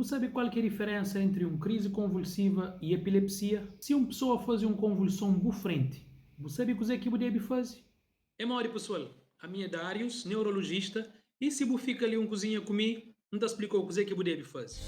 Você sabe qual que é a diferença entre uma crise convulsiva e epilepsia? Se uma pessoa faz uma convulsão buffrente, você sabe o que deve fazer? É uma hora, pessoal. A minha é Darius, neurologista, e se você fica ali uma cozinha comigo, não te explicou o que deve fazer.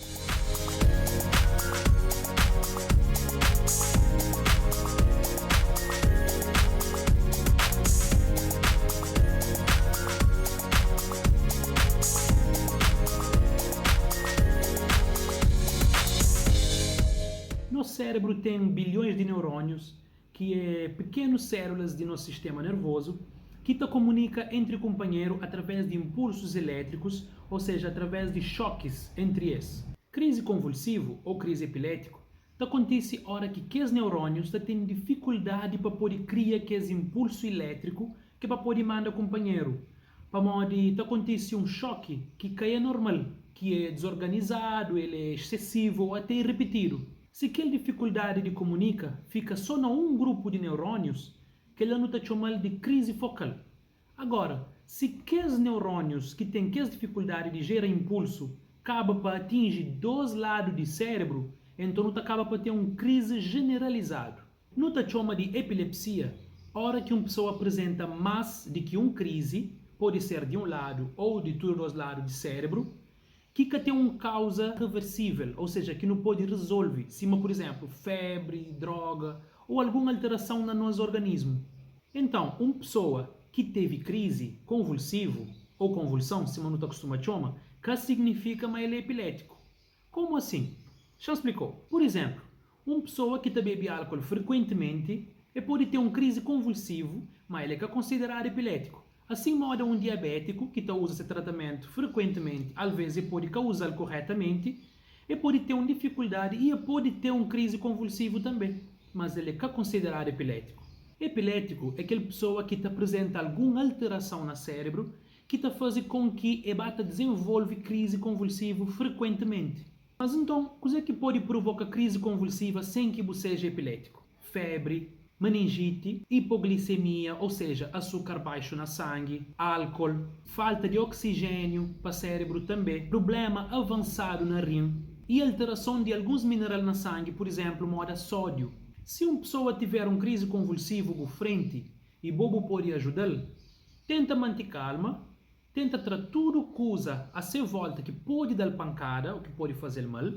Nosso cérebro tem bilhões de neurônios, que é pequenas células de nosso sistema nervoso, que te comunica entre companheiros através de impulsos elétricos, ou seja, através de choques entre eles. Crise convulsiva ou crise epilética acontece hora que aqueles neurônios têm dificuldade para poder criar aquele impulso elétrico que para poder mandar companheiro. Para modo acontece um choque que é normal, que é desorganizado, ele é excessivo ou até repetido. Se aquela dificuldade de comunicar fica só num grupo de neurônios, que ela não está chamando de crise focal. Agora, se aqueles neurônios que têm aquela dificuldade de gerar impulso acabam para atingir dois lados do cérebro, então não acaba para ter uma crise generalizada. Não está chamando de epilepsia, hora que uma pessoa apresenta mais de que uma crise, pode ser de um lado ou de todos os lados do cérebro, que tem uma causa reversível, ou seja, que não pode resolver, se, por exemplo, febre, droga ou alguma alteração no nosso organismo. Então, uma pessoa que teve crise convulsiva ou convulsão, se não está acostumado a chamar, que significa que ele é epilético. Como assim? Já explicou. Por exemplo, uma pessoa que bebe álcool frequentemente pode ter uma crise convulsiva, mas ele é considerado epilético. Assim modo um diabético que usa esse tratamento frequentemente, às vezes pode causar corretamente, e pode ter uma dificuldade e pode ter uma crise convulsiva também, mas ele é considerado epilético. Epilético é aquela pessoa que apresenta alguma alteração no cérebro que faz com que ele desenvolva crise convulsiva frequentemente. Mas então, o que pode provocar crise convulsiva sem que você seja epilético? Febre, meningite, hipoglicemia, ou seja, açúcar baixo na sangue, álcool, falta de oxigênio para o cérebro também, problema avançado na rim e alteração de alguns minerais na sangue, por exemplo, moda sódio. Se uma pessoa tiver uma crise convulsiva por frente e bobo pode ajudar, tenta manter calma, tenta tratar tudo coisa a sua volta que pode dar pancada ou que pode fazer mal,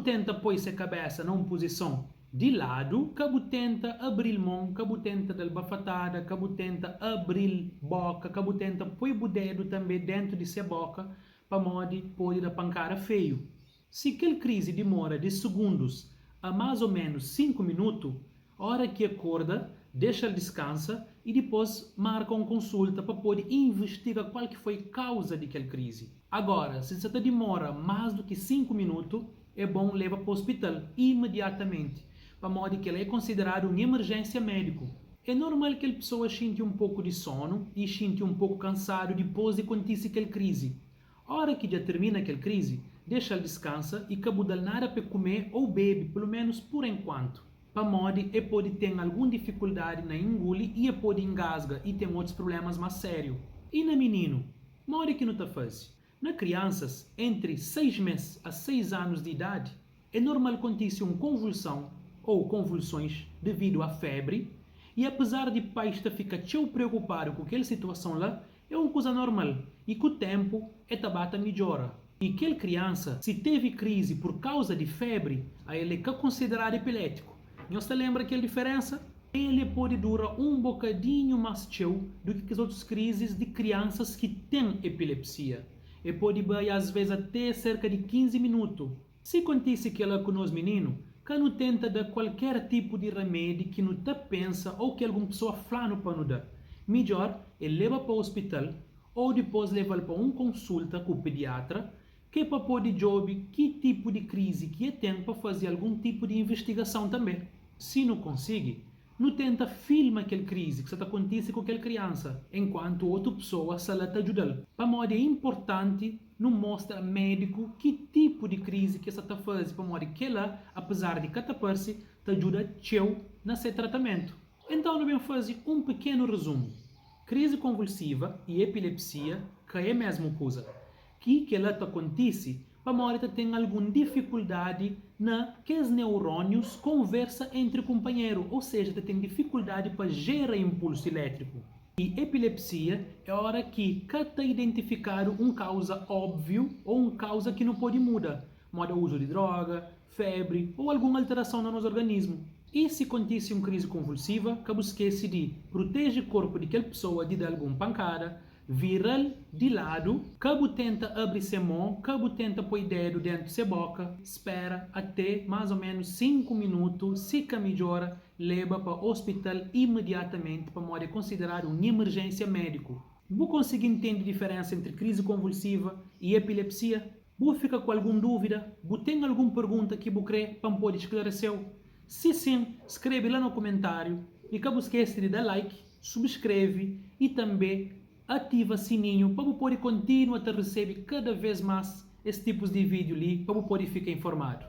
tenta pôr sua cabeça numa posição de lado, cabo tenta abrir mão, cabo tenta dar bafatada, cabo tenta abrir boca, cabo tenta pôr o dedo também dentro de sua boca, para modo pode dar pancada feio. Se aquela crise demora de segundos a mais ou menos 5 minutos, hora que acorda, deixa descansa e depois marca uma consulta para poder investigar qual que foi a causa daquela crise. Agora, se você demora mais do que 5 minutos, é bom levar para o hospital imediatamente, para modo que ela é considerada uma emergência médica. É normal que a pessoa sinta um pouco de sono e sinta um pouco cansado depois de acontecer aquela crise. A hora que já termina aquela crise, deixa ela descansa e acabou de nada para comer ou bebe, pelo menos por enquanto. Para modo que pode ter alguma dificuldade na engolir e pode engasgar e ter outros problemas mais sérios. E na menino, modo que não está fácil. Na crianças, entre 6 meses a 6 anos de idade, é normal acontecer uma convulsão ou convulsões devido à febre, e apesar de pais ficar tão preocupado com aquela situação lá, é uma coisa normal, e com o tempo, a tabata melhora. E aquela criança, se teve crise por causa de febre, aí ele é considerado epilético. Você lembra aquela diferença? Ele pode durar um bocadinho mais teu do que as outras crises de crianças que têm epilepsia. E pode ir, às vezes, até cerca de 15 minutos. Se acontece aquilo com os meninos, que não tenta dar qualquer tipo de remédio que não te pensa ou que alguma pessoa fala para não dar. Melhor é levar para o hospital ou depois levar para uma consulta com o pediatra, que é para poder ver que tipo de crise que tem para fazer algum tipo de investigação também. Se não consegue, não tenta filmar aquela crise que está acontecendo com aquela criança, enquanto outra pessoa se ela te ajudar. Para modo é importante não mostra médico que tipo de crise que está fazendo, para modo que ela, apesar de cataparse, te ajuda teu nesse tratamento. Então, nós vamos fazer um pequeno resumo. Crise convulsiva e epilepsia, que é a mesma coisa. Que ela te acontece para morita tem alguma dificuldade na que os neurônios conversa entre companheiro, ou seja, tem dificuldade para gerar impulso elétrico. E epilepsia é a hora que cada identificar um causa óbvio ou um causa que não pode mudar, modo uso de droga, febre ou alguma alteração no nosso organismo. E se acontece uma crise convulsiva, que esquece de proteger o corpo daquela pessoa de dar alguma pancada, virar de lado, que tenta abrir sua mão, que tenta pôr o dedo dentro da sua boca, espera até mais ou menos 5 minutos, se que melhora, leva para o hospital imediatamente para poder considerar uma emergência médica. Vou conseguir entender a diferença entre crise convulsiva e epilepsia? Vou ficar com alguma dúvida? Vou ter alguma pergunta que vou querer para poder esclarecer? Se sim, escreve lá no comentário e não esqueça de dar like, subscreve e também ativa o sininho para poder continuar a receber cada vez mais esse tipo de vídeo ali para poder ficar informado.